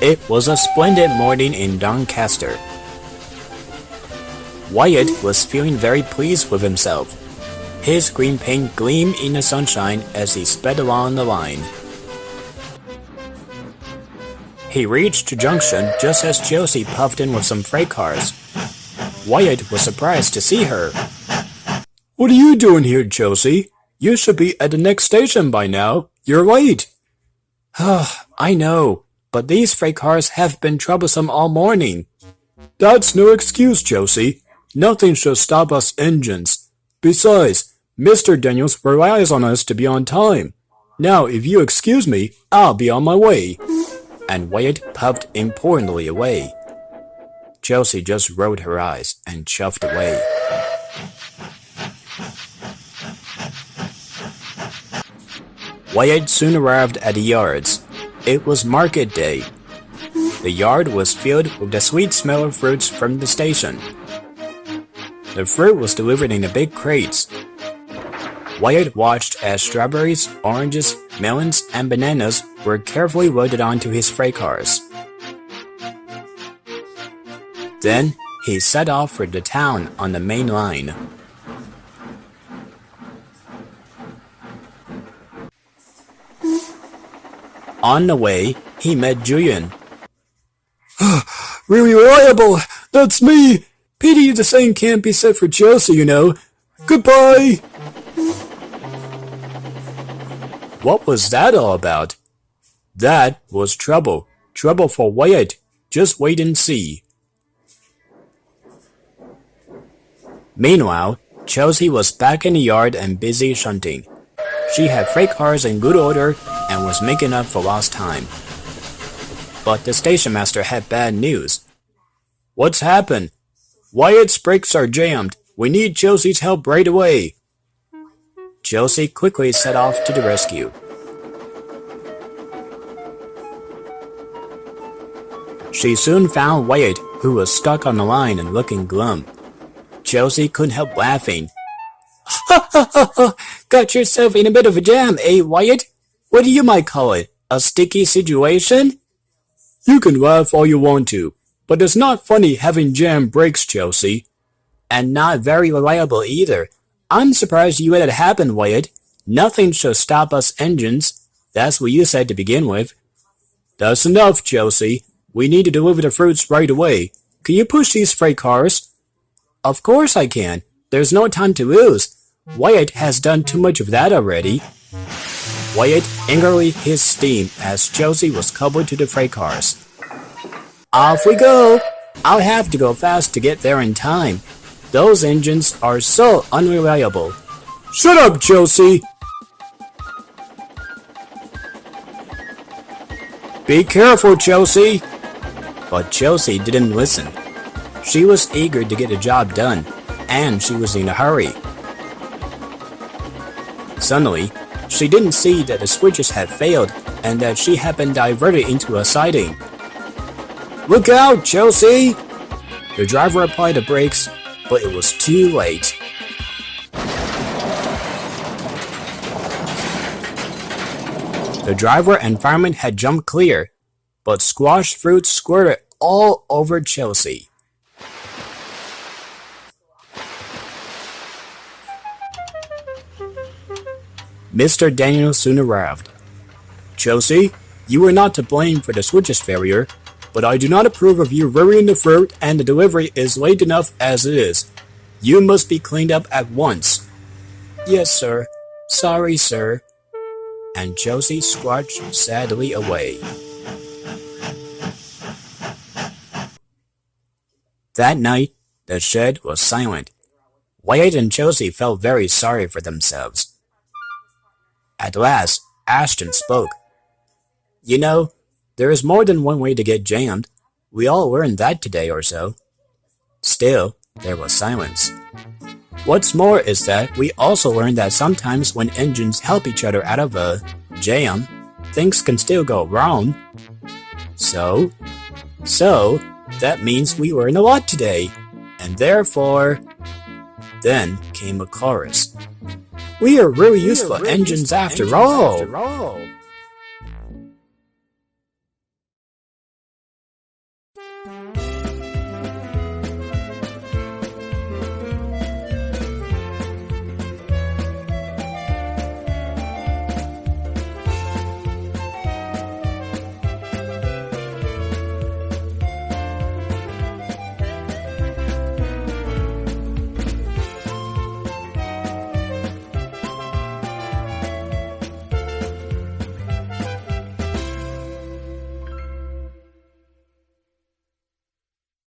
It was a splendid morning in Doncaster. Wyatt was feeling very pleased with himself. His green paint gleamed in the sunshine as he sped along the line. He reached the junction just as Josie puffed in with some freight cars. Wyatt was surprised to see her. "What are you doing here, Josie? You should be at the next station by now. You're late." "I know, but these freight cars have been troublesome all morning." "That's no excuse, Josie. Nothing should stop us engines. Besides, Mr. Daniels relies on us to be on time. Now, if you excuse me, I'll be on my way." And Wyatt puffed importantly away. Josie just rolled her eyes and chuffed away. Wyatt soon arrived at the yards. It was market day. The yard was filled with the sweet smell of fruits from the station. The fruit was delivered in the big crates. Wyatt watched as strawberries, oranges, melons, and bananas were carefully loaded onto his freight cars. Then he set off for the town on the main line. On the way, he met Julian. "Really reliable! That's me! Pity the same can't be said for Josie, you know. Goodbye!" What was that all about? That was trouble. Trouble for Wyatt. Just wait and see. Meanwhile, Josie was back in the yard and busy shunting. She had freight cars in good order and was making up for lost time. But the station master had bad news. "What's happened? Wyatt's brakes are jammed. We need Josie's help right away." Josie quickly set off to the rescue. She soon found Wyatt, who was stuck on the line and looking glum. Josie couldn't help laughing. "Ha ha ha ha! Got yourself in a bit of a jam, eh, Wyatt? What do you might call it? A sticky situation?" "You can laugh all you want to, but it's not funny having jammed brakes, Josie. And not very reliable either. I'm surprised you let it happen, Wyatt. Nothing should stop us engines. That's what you said to begin with." "That's enough, Josie. We need to deliver the fruits right away. Can you push these freight cars?" "Of course I can. There's no time to lose. Wyatt has done too much of that already." Wyatt angrily hissed steam as Josie was coupled to the freight cars. "Off we go! I'll have to go fast to get there in time. Those engines are so unreliable." "Shut up, Josie!" "Be careful, Josie!" But Josie didn't listen. She was eager to get the job done, and she was in a hurry. Suddenly, she didn't see that the switches had failed and that she had been diverted into a siding. "Look out, Josie!" The driver applied the brakes, but it was too late. The driver and fireman had jumped clear, but squashed fruit squirted all over Josie. Mr. Daniels soon arrived. "Josie, you were not to blame for the switch's failure, but I do not approve of you ruining the fruit, and the delivery is late enough as it is. You must be cleaned up at once." "Yes, sir. Sorry, sir." And Josie squatched sadly away. That night, the shed was silent. Wyatt and Josie felt very sorry for themselves. At last, Ashton spoke. "You know, there is more than one way to get jammed. We all learned that today or so." Still, there was silence. "What's more is that we also learned that sometimes when engines help each other out of a jam, things can still go wrong. So, that means we learned a lot today, and therefore..." Then came a chorus. "We are really useful engines after all."